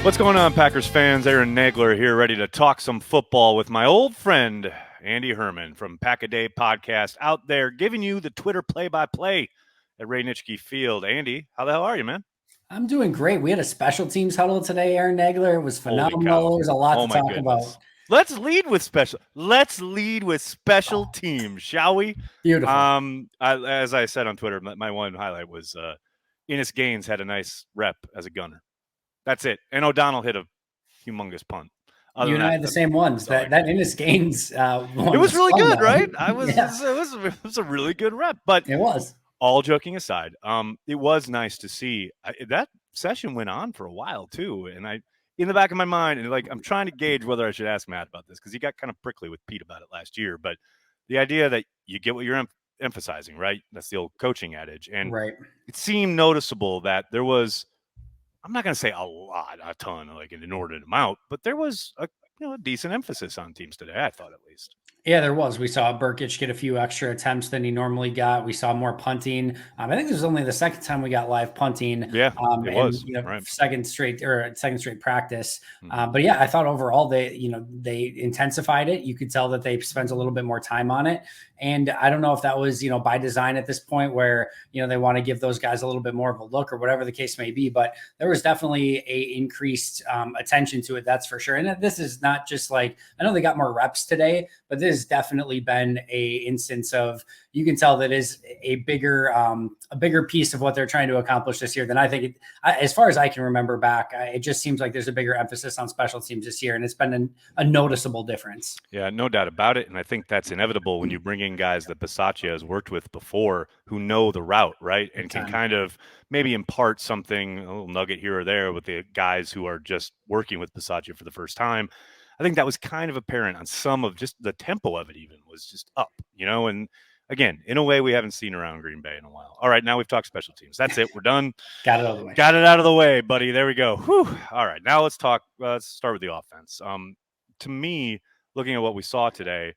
What's going on, Packers fans? Aaron Nagler here, ready to talk some football with my old friend, Andy Herman from Pack-A-Day Podcast, out there giving you the Twitter play-by-play at Ray Nitschke Field. Andy, how the hell are you, man? I'm doing great. We had a special teams huddle today, Aaron Nagler. It was Holy phenomenal. cow. There's a lot Oh, to my talk goodness. about. Let's lead with special teams, shall we? Beautiful. As I said on Twitter, my one highlight was Ennis Gaines had a nice rep as a gunner. That's it. And O'Donnell hit a humongous punt. Other You than and I that, had the same ones. that's all I That can Ennis Gaines one It was was really fun, good, though. right? Yeah, It was a really good rep. But it was. all joking aside, it was nice to see that session went on for a while too. And in the back of my mind, and like I'm trying to gauge whether I should ask Matt about this because he got kind of prickly with Pete about it last year. But the idea that you get what you're emphasizing, right? That's the old coaching adage, and Right. it seemed noticeable that there was. I'm not going to say a ton, like an inordinate amount, but there was a decent emphasis on teams today. I thought at least. Yeah, there was. We saw Burkic get a few extra attempts than he normally got. We saw more punting. I think this was only the second time we got live punting. Yeah, it And was right. second straight practice. Mm-hmm. But yeah, I thought overall they intensified it. You could tell that they spent a little bit more time on it. And I don't know if that was by design at this point where they want to give those guys a little bit more of a look or whatever the case may be. But there was definitely a increased attention to it. That's for sure. And this is not just like I know they got more reps today, but this has definitely been a instance of you can tell that is a bigger piece of what they're trying to accomplish this year than I think. As far as I can remember back, it just seems like there's a bigger emphasis on special teams this year, and it's been a noticeable difference. Yeah, no doubt about it. And I think that's inevitable when you bring in guys that Bisaccia has worked with before who know the route, right? And can kind of maybe impart something, a little nugget here or there with the guys who are just working with Bisaccia for the first time. I think that was kind of apparent on some of just the tempo of it, even was just up, and again, in a way we haven't seen around Green Bay in a while. All right, now we've talked special teams. That's it. We're done. Got it out of the way. Got it out of the way, buddy. There we go. Whew. All right, now let's talk. Let's start with the offense. To me, looking at what we saw today,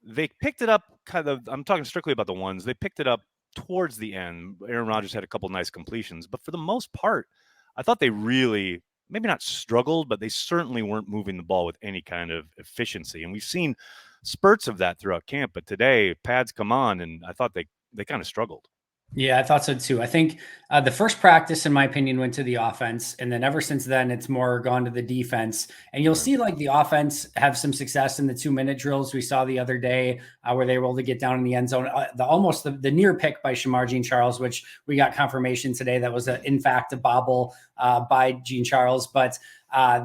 they picked it up kind of. I'm talking strictly about the ones. They picked it up towards the end. Aaron Rodgers had a couple nice completions, but for the most part, I thought they really maybe not struggled, but they certainly weren't moving the ball with any kind of efficiency. And we've seen spurts of that throughout camp, but today pads come on, and I thought they kind of struggled. Yeah, I thought so too. I think the first practice, in my opinion, went to the offense. And then ever since then, it's more gone to the defense. And you'll see like the offense have some success in the 2-minute drills we saw the other day where they were able to get down in the end zone. The near pick by Shamar Jean-Charles, which we got confirmation today that was, in fact, a bobble by Jean-Charles. But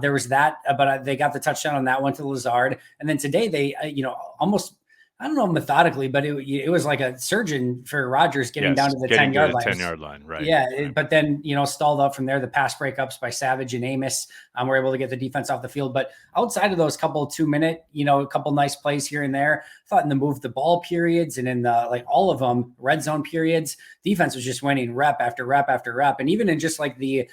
there was that, but they got the touchdown on that one to Lazard. And then today they, almost – I don't know methodically, but it was like a surgeon for Rodgers getting down to the 10-yard line. 10-yard line, right? Yeah, right. But then stalled up from there. The pass breakups by Savage and Amos were able to get the defense off the field. But outside of those couple 2-minute, a couple nice plays here and there, I thought in the move the ball periods and in the all of them red zone periods, defense was just winning rep after rep after rep, and even in just like the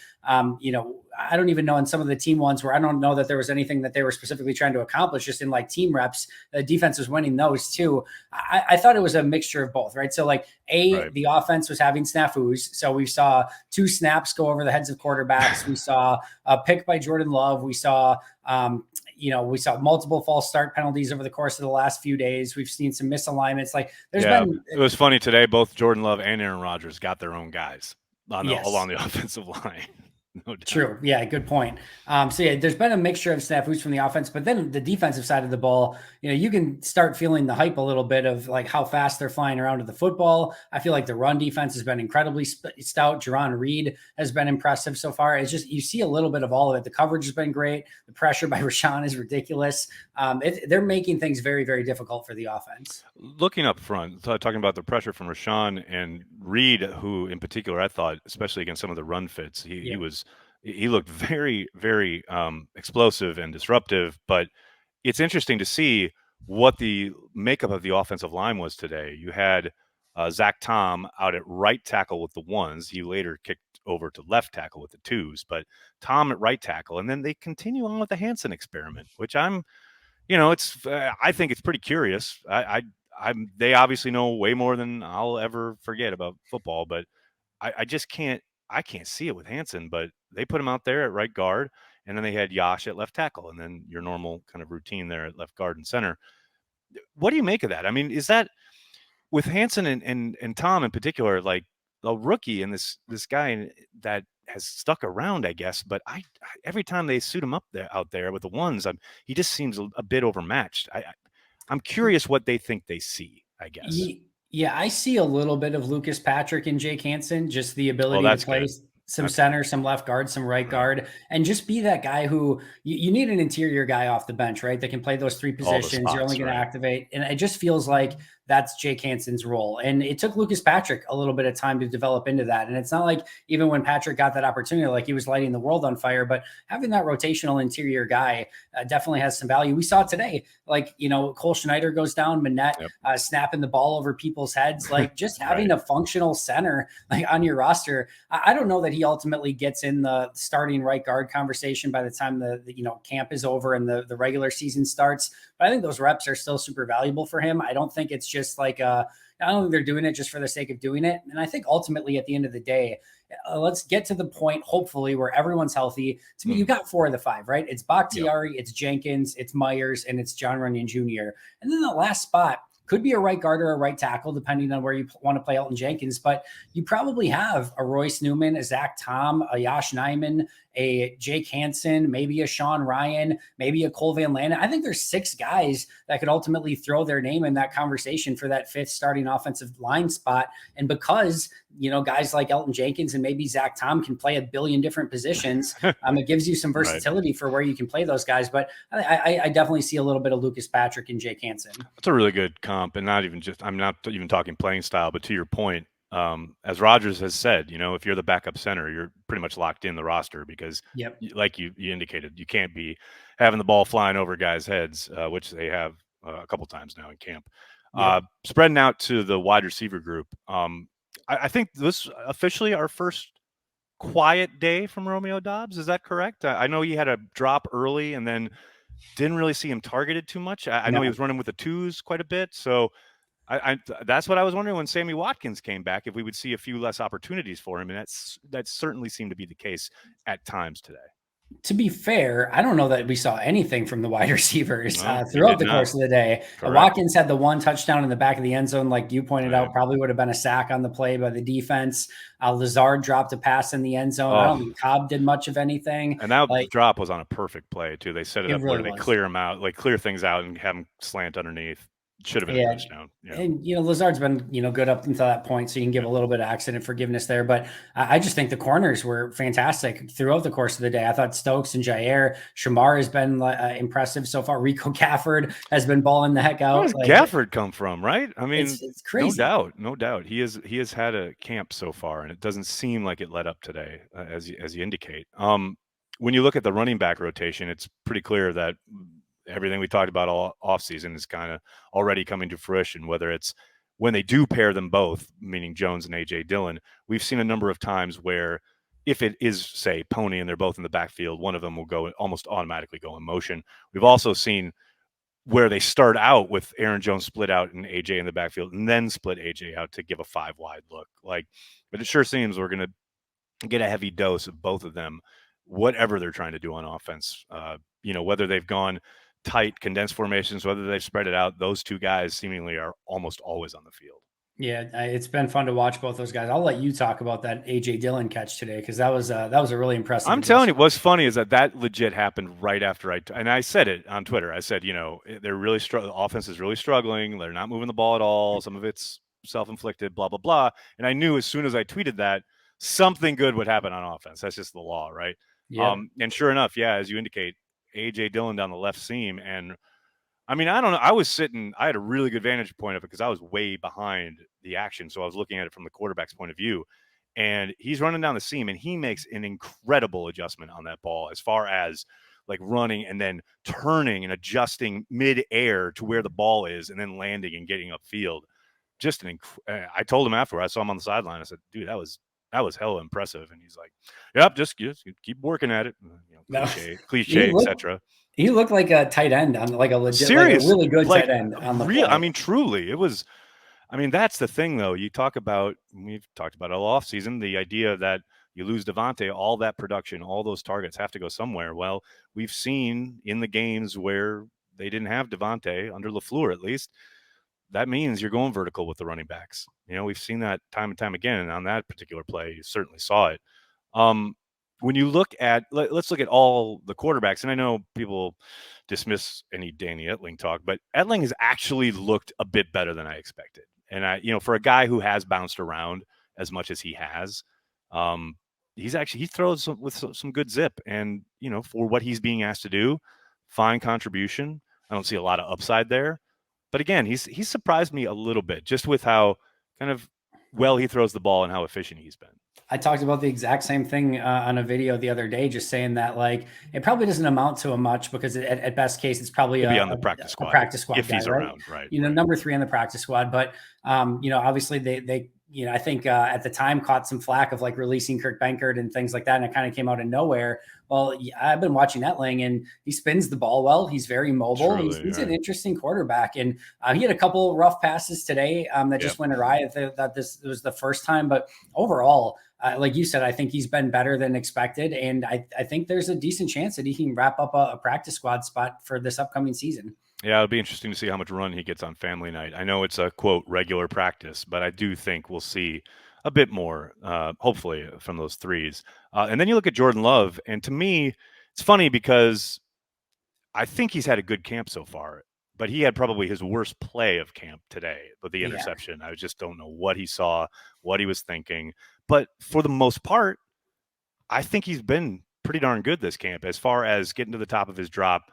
I don't even know in some of the team ones where I don't know that there was anything that they were specifically trying to accomplish, just in like team reps, the defense was winning those too. I thought it was a mixture of both, right? So the offense was having snafus. So we saw 2 snaps go over the heads of quarterbacks. We saw a pick by Jordan Love. We saw, we saw multiple false start penalties over the course of the last few days. We've seen some misalignments. It was funny today. Both Jordan Love and Aaron Rodgers got their own guys along the offensive line. No doubt. True. Yeah, good point. There's been a mixture of snafus from the offense, but then the defensive side of the ball, you can start feeling the hype a little bit of like how fast they're flying around to the football. I feel like the run defense has been incredibly stout. Jerron Reed has been impressive so far. It's just, you see a little bit of all of it. The coverage has been great. The pressure by Rashawn is ridiculous. They're making things very, very difficult for the offense. Looking up front, talking about the pressure from Rashawn and Reed, who in particular, I thought, especially against some of the run fits, he looked very, very explosive and disruptive. But it's interesting to see what the makeup of the offensive line was today. You had Zach Tom out at right tackle with the ones. He later kicked over to left tackle with the twos, but Tom at right tackle. And then they continue on with the Hansen experiment, which I think it's pretty curious. They obviously know way more than I'll ever forget about football, but I just can't see it with Hansen. But they put him out there at right guard, and then they had Yash at left tackle, and then your normal kind of routine there at left guard and center. What do you make of that? I mean, is that with Hansen and Tom in particular, like a rookie and this guy that has stuck around, I guess. But every time they suit him up there out there with the ones, he just seems a bit overmatched. I'm curious what they think they see, I guess. Yeah, I see a little bit of Lucas Patrick and Jake Hansen, just the Well, ability to that's play good. some center, some left guard, some right guard, and just be that guy who you need an interior guy off the bench, right? That can play those three All the positions. You're only spots, going to right? activate. And it just feels like that's Jake Hansen's role. And it took Lucas Patrick a little bit of time to develop into that. And it's not like even when Patrick got that opportunity, like he was lighting the world on fire, but having that rotational interior guy definitely has some value. We saw today, like, Cole Schneider goes down, Manette snapping the ball over people's heads, like just having a functional center like on your roster. I don't know that he ultimately gets in the starting right guard conversation by the time the camp is over and the regular season starts. But I think those reps are still super valuable for him. I don't think it's just like I don't think they're doing it just for the sake of doing it. And I think ultimately at the end of the day, let's get to the point, hopefully, where everyone's healthy. To me, you got 4 of the 5, right? It's Bakhtiari, it's Jenkins, it's Myers, and it's John Runyon Jr. And then the last spot could be a right guard or a right tackle, depending on where you want to play Elton Jenkins. But you probably have a Royce Newman, a Zach Tom, a Yash Nyman, a Jake Hansen, maybe a Sean Ryan, maybe a Cole Van Lanen. I think there's 6 guys that could ultimately throw their name in that conversation for that 5th starting offensive line spot. And because, guys like Elton Jenkins and maybe Zach Tom can play a billion different positions, it gives you some versatility for where you can play those guys. But I definitely see a little bit of Lucas Patrick and Jake Hansen. That's a really good comp, and I'm not even talking playing style, but to your point, as Rodgers has said, if you're the backup center, you're pretty much locked in the roster because, like you indicated, you can't be having the ball flying over guys' heads, which they have a couple times now in camp. Spreading out to the wide receiver group, I think this officially our first quiet day from Romeo Doubs. Is that correct? I know he had a drop early and then didn't really see him targeted too much. I know he was running with the twos quite a bit, so that's what I was wondering when Sammy Watkins came back, if we would see a few less opportunities for him, and that certainly seemed to be the case at times today. To be fair, I don't know that we saw anything from the wide receivers throughout the course of the day. Watkins had the 1 touchdown in the back of the end zone, like you pointed out, probably would have been a sack on the play by the defense. Lazard dropped a pass in the end zone. I don't think Cobb did much of anything. And that drop was on a perfect play, too. They set it up really where they clear him out, like clear things out and have him slant underneath. Should have been a touchdown. And, Lazard's been, good up until that point, so you can give a little bit of accident forgiveness there. But I just think the corners were fantastic throughout the course of the day. I thought Stokes and Jair, Shamar has been impressive so far. Rico Gafford has been balling the heck out. Where does Gafford come from, right? I mean, it's crazy. No doubt. He has had a camp so far, and it doesn't seem like it let up today, as you indicate. When you look at the running back rotation, it's pretty clear that everything we talked about all offseason is kind of already coming to fruition, whether it's when they do pair them both, meaning Jones and A.J. Dillon. We've seen a number of times where if it is, say, Pony and they're both in the backfield, one of them will almost automatically go in motion. We've also seen where they start out with Aaron Jones split out and A.J. in the backfield and then split A.J. out to give a 5-wide look. But it sure seems we're going to get a heavy dose of both of them, whatever they're trying to do on offense. Whether they've gone tight condensed formations, whether they've spread it out, those 2 guys seemingly are almost always on the field. Yeah, it's been fun to watch both those guys. I'll let you talk about that A.J. Dillon catch today, because that was a really impressive. I'm telling you, what's funny is that legit happened right after and I said it on Twitter. I said, they're really the offense is really struggling. They're not moving the ball at all. Some of it's self-inflicted, blah, blah, blah. And I knew as soon as I tweeted that, something good would happen on offense. That's just the law, right? Yeah. And sure enough, as you indicate, A.J. Dillon down the left seam. And I mean, I don't know. I had a really good vantage point of it because I was way behind the action. So I was looking at it from the quarterback's point of view. And he's running down the seam and he makes an incredible adjustment on that ball as far as like running and then turning and adjusting mid-air to where the ball is and then landing and getting upfield. Just I told him after I saw him on the sideline. I said, dude, that was hella impressive. And he's like, yep, just keep working at it. Cliche, etc. He looked like a tight end on like a legit, like a really good tight end on the play. I mean, truly, it was. I mean, that's the thing, though. We've talked about it all off season. The idea that You lose Devontae, all that production, all those targets have to go somewhere. Well, we've seen in the games where they didn't have Devontae, under LaFleur at least, that means you're going vertical with the running backs. We've seen that time and time again. And on that particular play, you certainly saw it. When you look at, let's look at all the quarterbacks, and I know people dismiss any Danny Etling talk, but Etling has actually looked a bit better than I expected. And for a guy who has bounced around as much as he has, he throws with some good zip, and for what he's being asked to do, fine contribution. I don't see a lot of upside there, but again, he's surprised me a little bit just with how kind of well he throws the ball and how efficient he's been. I talked about the exact same thing on a video the other day, just saying that it probably doesn't amount to a much because at best case it's probably on the practice squad, if guy, he's right? around, right? Number 3 on the practice squad, but obviously they I think at the time caught some flack of releasing Kirk Benkert and things like that, and it kind of came out of nowhere. Well, I've been watching Etling, and he spins the ball well. He's very mobile. Truly, he's an interesting quarterback, and he had a couple rough passes today that just went awry. I thought this was the first time, but overall, like you said, I think he's been better than expected, and I think there's a decent chance that he can wrap up a practice squad spot for this upcoming season. Yeah, it'll be interesting to see how much run he gets on family night. I know it's a, quote, regular practice, but I do think we'll see a bit more, hopefully, from those threes. And then you look at Jordan Love, and to me, it's funny because I think he's had a good camp so far, but he had probably his worst play of camp today with the interception. I just don't know what he saw, what he was thinking. But for the most part, I think he's been pretty darn good this camp as far as getting to the top of his drop,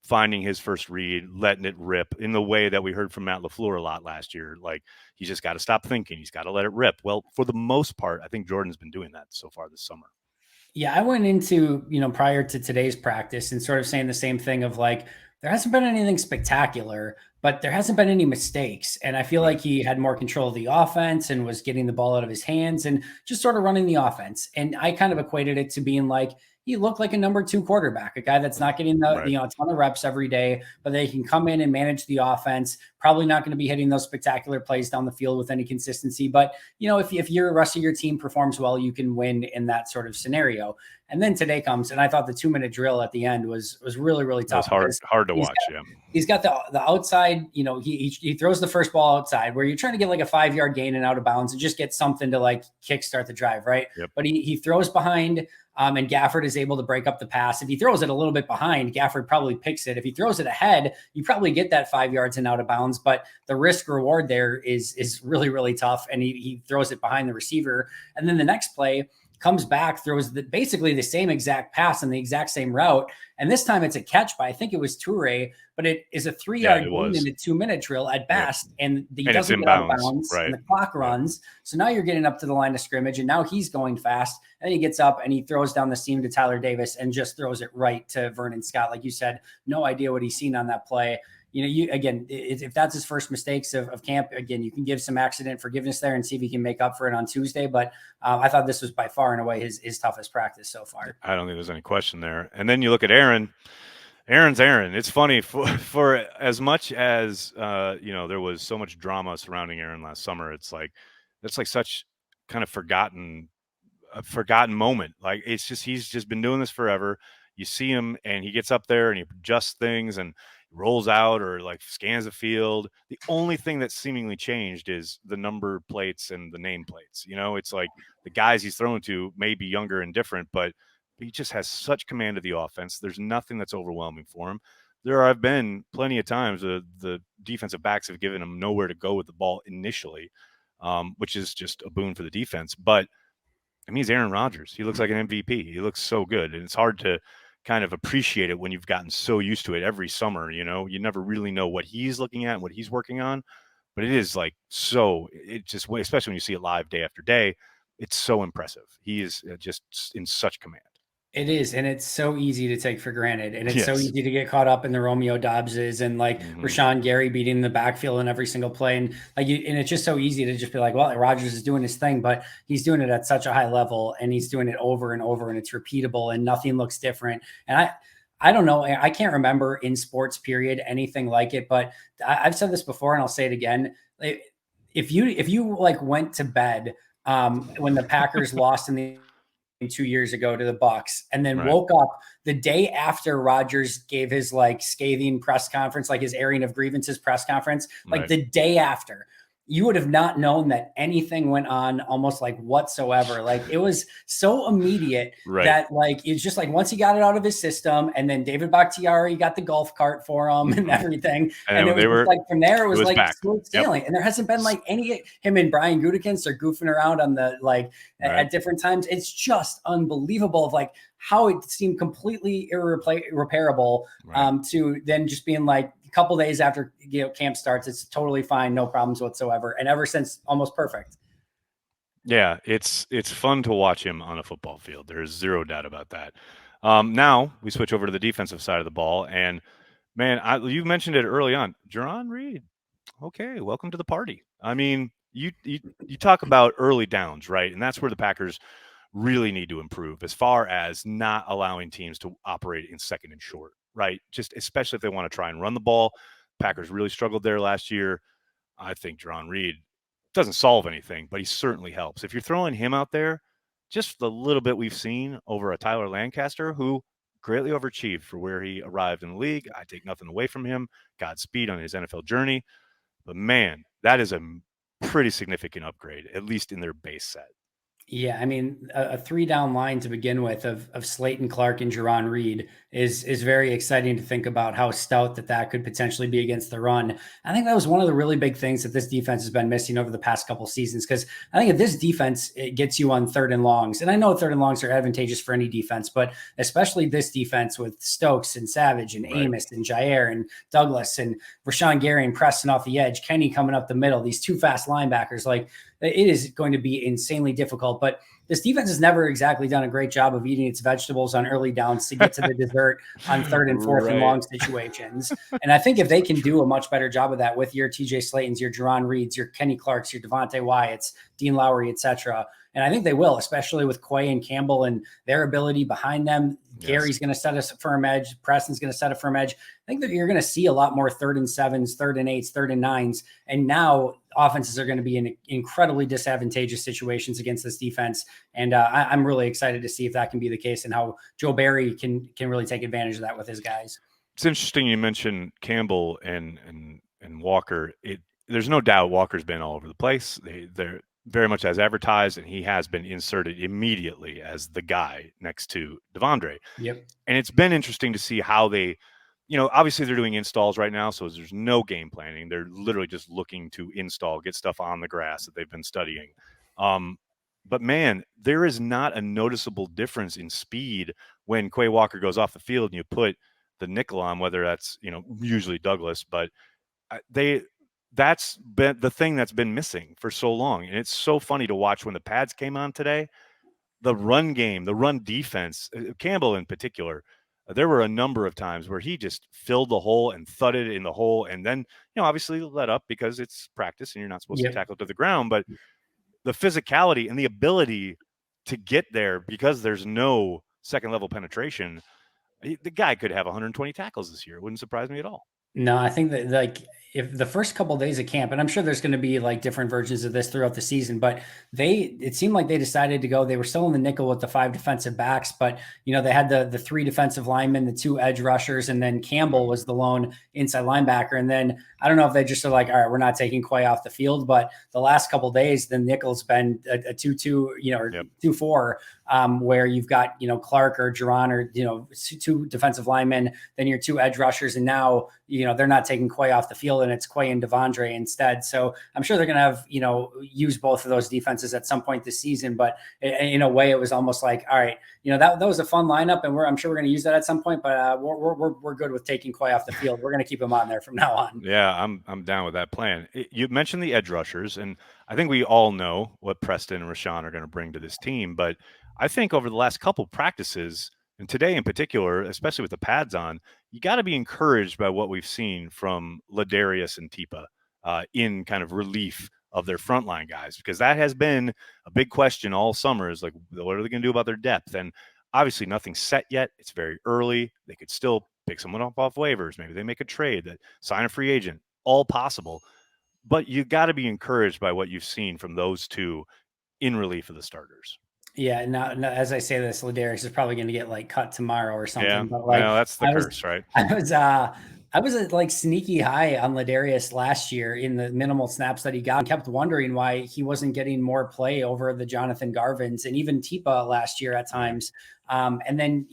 finding his first read, letting it rip in the way that we heard from Matt LaFleur a lot last year. Like, he's just got to stop thinking. He's got to let it rip. Well, for the most part, I think Jordan's been doing that so far this summer. Yeah, I went into, prior to today's practice and sort of saying the same thing of there hasn't been anything spectacular, but there hasn't been any mistakes. And I feel like he had more control of the offense and was getting the ball out of his hands and just sort of running the offense. And I kind of equated it to being he looked like a number 2 quarterback, a guy that's not getting a ton of reps every day, but they can come in and manage the offense. Probably not going to be hitting those spectacular plays down the field with any consistency. But, if your rest of your team performs well, you can win in that sort of scenario. And then today comes, and I thought the 2-minute drill at the end was really, really tough. It was hard to watch. He's got the outside, he throws the first ball outside where you're trying to get a 5-yard gain and out of bounds and just get something to kickstart the drive, right? Yep. But he throws behind, and Gafford is able to break up the pass. If he throws it a little bit behind, Gafford probably picks it. If he throws it ahead, you probably get that 5 yards and out of bounds, but the risk reward there is really, really tough. And he throws it behind the receiver. And then the next play, comes back, throws basically the same exact pass and the exact same route. And this time it's a catch by, I think it was Toure, but it is a 3-yard gain in a 2-minute drill at best. Yeah. And he doesn't get out of bounds, and the clock runs. So now you're getting up to the line of scrimmage, and now he's going fast. And he gets up and he throws down the seam to Tyler Davis and just throws it right to Vernon Scott. Like you said, no idea what he's seen on that play. If that's his first mistakes of camp, again, you can give some accident forgiveness there and see if he can make up for it on Tuesday. But I thought this was by far and away his toughest practice so far. I don't think there's any question there. And then you look at Aaron. Aaron's Aaron. It's funny for as much as there was so much drama surrounding Aaron last summer. It's such kind of forgotten moment. It's just he's just been doing this forever. You see him and he gets up there and he adjusts things and rolls out or scans the field. The only thing that's seemingly changed is the number plates and the name plates. It's the guys he's thrown to may be younger and different, but he just has such command of the offense. There's nothing that's overwhelming for him. There have been plenty of times the defensive backs have given him nowhere to go with the ball initially, which is just a boon for the defense. But he's Aaron Rodgers. He looks like an MVP. He looks so good, and it's hard to kind of appreciate it when you've gotten so used to it every summer. You never really know what he's looking at and what he's working on, but it is it just, especially when you see it live day after day, it's so impressive. He is just in such command. It is, and it's so easy to take for granted, and it's so easy to get caught up in the Romeo Dobbses and Rashawn Gary beating the backfield in every single play, and and it's just so easy to just be well, Rodgers is doing his thing, but he's doing it at such a high level, and he's doing it over and over, and it's repeatable, and nothing looks different. And I don't know, I can't remember in sports period anything like it, but I've said this before, and I'll say it again. If you went to bed when the Packers lost in the 2 years ago to the Bucks, and then Right. woke up the day after Rodgers gave his like scathing press conference, like his airing of grievances press conference, like Right. the day after, you would have not known that anything went on almost like whatsoever. Like it was so immediate Right. that like it's just like once he got it out of his system, and then David Bakhtiari got the golf cart for him and Mhm. everything. And And then it was just like from there, it it was was like back. smooth Yep. sailing. And there hasn't been like any him and Brian Gutekunst are goofing around on the like Right. at different times. It's just unbelievable of like how it seemed completely irreparable Right. to then just being like a couple days after camp starts, it's totally fine, no problems whatsoever, and ever since almost perfect. Yeah, it's fun to watch him on a football field. There's zero doubt about that. Now we switch over to the defensive side of the ball, and man, you mentioned it early on, Jarran Reed. Okay, welcome to the party. I mean, you talk about early downs, right? And that's where the Packers really need to improve as far as not allowing teams to operate in second and short, right? Just especially if they want to try and run the ball. Packers really struggled there last year. I think Jarran Reed doesn't solve anything, but he certainly helps. If you're throwing him out there, just the little bit we've seen over a Tyler Lancaster, who greatly overachieved for where he arrived in the league. I take nothing away from him. Godspeed on his NFL journey. But man, that is a pretty significant upgrade, at least in their base set. Yeah, I mean, a three down line to begin with of Slayton Clark and Jarran Reed is very exciting to think about how stout that could potentially be against the run. I think that was one of the really big things that this defense has been missing over the past couple seasons, because I think if this defense it gets you on third and longs, and I know third and longs are advantageous for any defense, but especially this defense with Stokes and Savage and Right. Amos and Jair and Douglas and Rashawn Gary and Preston off the edge, Kenny coming up the middle, these two fast linebackers, like it is going to be insanely difficult. But this defense has never exactly done a great job of eating its vegetables on early downs to get to the dessert on third and fourth and Right. long situations. And I think if they So can true. do a much better job of that with your TJ Slaytons, your Jarran Reeds, your Kenny Clarks, your Devontae Wyatts, Dean Lowry, etc. And I think they will, especially with Quay and Campbell and their ability behind them. Yes. Gary's going to set a firm edge. Preston's going to set a firm edge. I think that you're going to see a lot more third and sevens, third and eights, third and nines. And now offenses are going to be in incredibly disadvantageous situations against this defense. And I'm really excited to see if that can be the case and how Joe Barry can really take advantage of that with his guys. It's interesting you mentioned Campbell and Walker. There's no doubt Walker's been all over the place. They're very much as advertised, and he has been inserted immediately as the guy next to Devondre. Yep. And it's been interesting to see how they, obviously they're doing installs right now, so there's no game planning. They're literally just looking to install, get stuff on the grass that they've been studying. But man, there is not a noticeable difference in speed when Quay Walker goes off the field and you put the nickel on, whether that's, usually Douglas, but that's been the thing that's been missing for so long. And it's so funny to watch when the pads came on today. The run game, the run defense, Campbell in particular, there were a number of times where he just filled the hole and thudded in the hole, and then obviously let up because it's practice and you're not supposed to tackle to the ground. But the physicality and the ability to get there because there's no second level penetration, the guy could have 120 tackles this year. It wouldn't surprise me at all. No, I think that like if the first couple of days of camp, and I'm sure there's going to be like different versions of this throughout the season, but it seemed like they decided to go. They were still in the nickel with the 5 defensive backs, but they had the 3 defensive linemen, the 2 edge rushers, and then Campbell was the lone inside linebacker. And then I don't know if they just are like, all right, we're not taking Quay off the field, but the last couple of days, the nickel's been a 2-2, or 2-4, where you've got Clark or Jarran or 2 defensive linemen, then your 2 edge rushers, and now they're not taking Quay off the field, and it's Quay and Devondre instead. So I'm sure they're going to have use both of those defenses at some point this season. But in a way, it was almost like, all right, that was a fun lineup, and I'm sure we're going to use that at some point. But we're good with taking Quay off the field. We're going to keep him on there from now on. Yeah, I'm down with that plan. You mentioned the edge rushers, and I think we all know what Preston and Rashawn are going to bring to this team. But I think over the last couple practices, and today in particular, especially with the pads on, you got to be encouraged by what we've seen from Za'Darius and Tipa in kind of relief of their frontline guys, because that has been a big question all summer is like, what are they going to do about their depth? And obviously nothing's set yet. It's very early. They could still pick someone up off waivers. Maybe they make a trade, that sign a free agent, all possible. But you got to be encouraged by what you've seen from those two in relief of the starters. Yeah, now, as I say this, Za'Darius is probably going to get like cut tomorrow or Yeah, something. But like, well, that's the I was, curse, right? I was, I was like sneaky high on Ladarius last year in the minimal snaps that he got, and kept wondering why he wasn't getting more play over the Jonathan Garvins and even Tipa last year at Right. times. And then,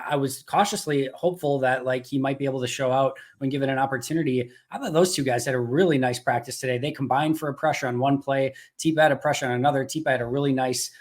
I was cautiously hopeful that like he might be able to show out when given an opportunity. I thought those two guys had a really nice practice today. They combined for a pressure on one play. Tipa had a pressure on another. Tipa had a really nice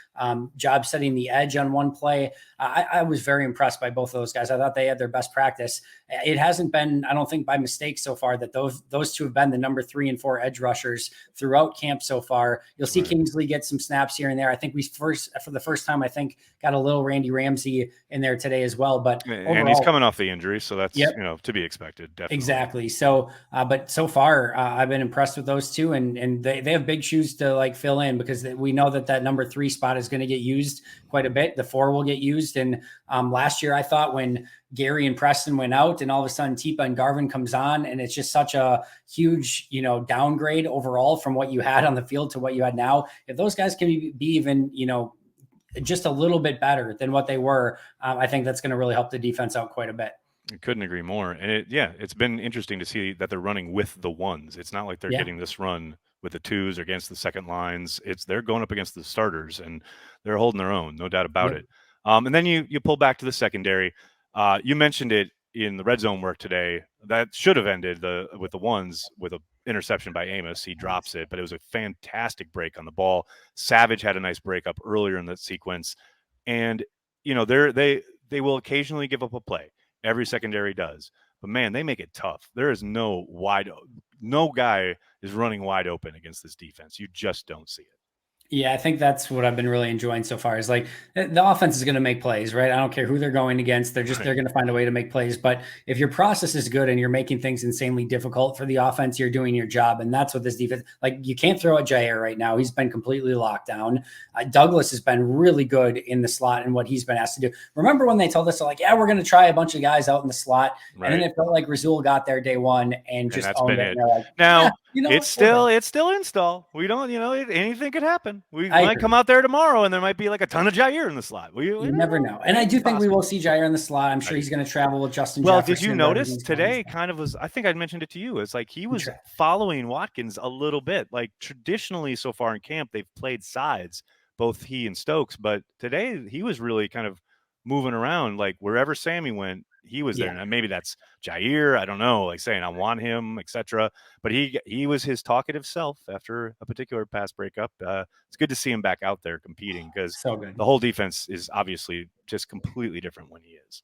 job setting the edge on one play. I was very impressed by both of those guys. I thought they had their best practice. It hasn't been, I don't think, by mistake so far that those two have been the number 3 and 4 edge rushers throughout camp so far. You'll see Right. Kingsley get some snaps here and there. I think for the first time, I think got a little Randy Ramsey in there today as well. But And he's overall, coming off the injury, so that's, yep. To be expected, definitely. Exactly. So, but so far, I've been impressed with those two, and they have big shoes to like fill in, because we know that number 3 spot is going to get used quite a bit. The 4 will get used, and last year I thought when Gary and Preston went out, and all of a sudden Tipa and Garvin comes on, and it's just such a huge downgrade overall from what you had on the field to what you had now. If those guys can be even just a little bit better than what they were, I think that's going to really help the defense out quite a bit. I couldn't agree more. And it's been interesting to see that they're running with the ones. It's not like they're Yeah. getting this run with the twos or against the second lines. They're going up against the starters, and they're holding their own, no doubt about Yep. it. And then you pull back to the secondary. You mentioned it in the red zone work today. That should have ended with the ones with a interception by Amos. He drops it, but it was a fantastic break on the ball. Savage had a nice break up earlier in that sequence, and they will occasionally give up a play. Every secondary does. But man, they make it tough. There is no guy is running wide open against this defense. You just don't see it. Yeah, I think that's what I've been really enjoying so far is like the offense is going to make plays, right? I don't care who they're going against. They're Right. going to find a way to make plays. But if your process is good and you're making things insanely difficult for the offense, you're doing your job. And that's what this defense, like, you can't throw at Jair right now. He's been completely locked down. Douglas has been really good in the slot and what he's been asked to do. Remember when they told us, like, yeah, we're going to try a bunch of guys out in the slot. Right. And then it felt like Rasul got there day one and just that's owned been it. it. And they're like, Now it's still install. We don't, anything could happen. We I might agree. come out there tomorrow and there might be like a ton of Jair in the slot. You never know. And I do think we will see Jair in the slot. I'm sure he's going to travel with Justin Well, Jefferson. did you notice today kind of was, I think I mentioned it to you. It's like he was following Watkins a little bit. Like traditionally so far in camp, they've played sides, both he and Stokes. But today he was really kind of moving around, like wherever Sammy went, he was there. And maybe that's Jair, I don't know, like saying I want him, etc. But he was his talkative self after a particular pass breakup. It's good to see him back out there competing, because the whole defense is obviously just completely different when he is.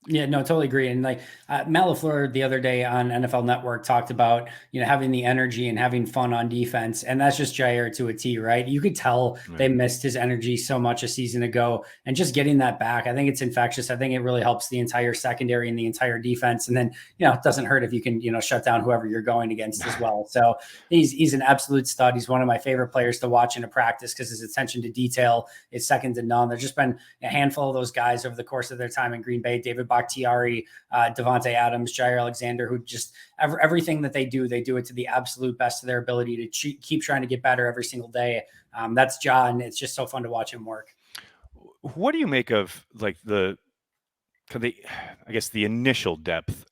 Yeah, no, totally agree. And like Matt LaFleur the other day on NFL Network talked about, having the energy and having fun on defense. And that's just Jair to a T, right? You could tell they missed his energy so much a season ago, and just getting that back, I think it's infectious. I think it really helps the entire secondary and the entire defense. And then, it doesn't hurt if you can, shut down whoever you're going against as well. So he's an absolute stud. He's one of my favorite players to watch in a practice because his attention to detail is second to none. There's just been a handful of those guys over the course of their time in Green Bay. David Bakhtiari, Devontae Adams, Jair Alexander, who just everything that they do it to the absolute best of their ability to keep trying to get better every single day. That's John. It's just so fun to watch him work. What do you make of like the initial depth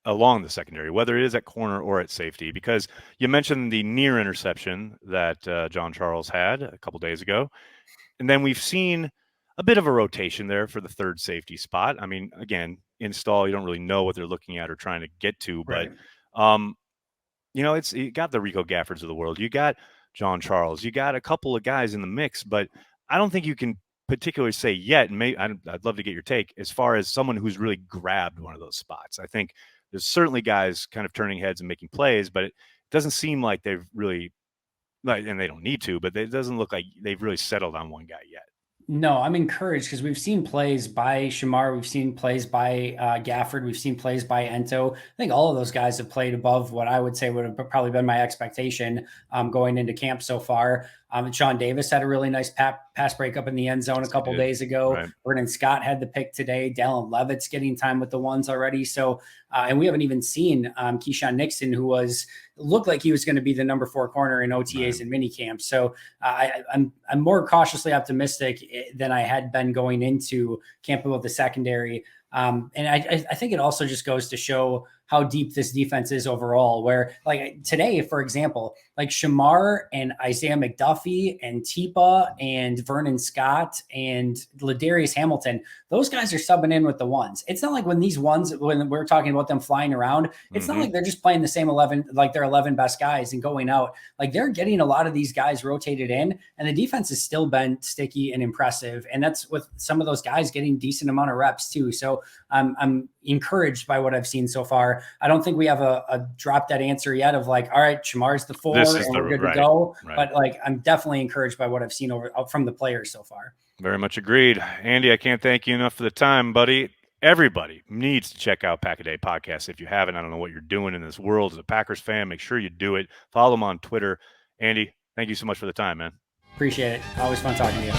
along the secondary, whether it is at corner or at safety? Because you mentioned the near interception that John Charles had a couple days ago, and then we've seen a bit of a rotation there for the third safety spot. I mean, again, install, you don't really know what they're looking at or trying to get to, but you got the Rico Gaffords of the world, you got John Charles, you got a couple of guys in the mix, but I don't think you can particularly say yet, and I'd love to get your take as far as someone who's really grabbed one of those spots. I think there's certainly guys kind of turning heads and making plays, but it doesn't seem like they've really, and they don't need to, but it doesn't look like they've really settled on one guy yet. No, I'm encouraged because we've seen plays by Shamar, we've seen plays by Gafford, we've seen plays by Ento. I think all of those guys have played above what I would say would have probably been my expectation going into camp so far. And Sean Davis had a really nice pass breakup in the end zone a couple days ago. Right. Vernon Scott had the pick today. Dallin Levitt's getting time with the ones already. So, and we haven't even seen Keyshawn Nixon, who looked like he was going to be the number 4 corner in OTAs and mini camps. So I'm more cautiously optimistic than I had been going into camp about the secondary. And I think it also just goes to show how deep this defense is overall, where like today, for example, like Shamar and Isaiah McDuffie and Tipa and Vernon Scott and Za'Darius Hamilton, those guys are subbing in with the ones. It's not like when we're talking about them flying around, it's not like they're just playing the same 11, like their 11 best guys and going out. Like they're getting a lot of these guys rotated in, and the defense has still been sticky and impressive. And that's with some of those guys getting decent amount of reps too. So I'm encouraged by what I've seen so far. I don't think we have a drop dead answer yet of like, all right, Shamar's the 4 and we're good to go. Right. But like, I'm definitely encouraged by what I've seen from the players so far. Very much agreed. Andy, I can't thank you enough for the time, buddy. Everybody needs to check out Pack a Day Podcast. If you haven't, I don't know what you're doing in this world as a Packers fan. Make sure you do it. Follow them on Twitter. Andy, thank you so much for the time, man. Appreciate it. Always fun talking to you.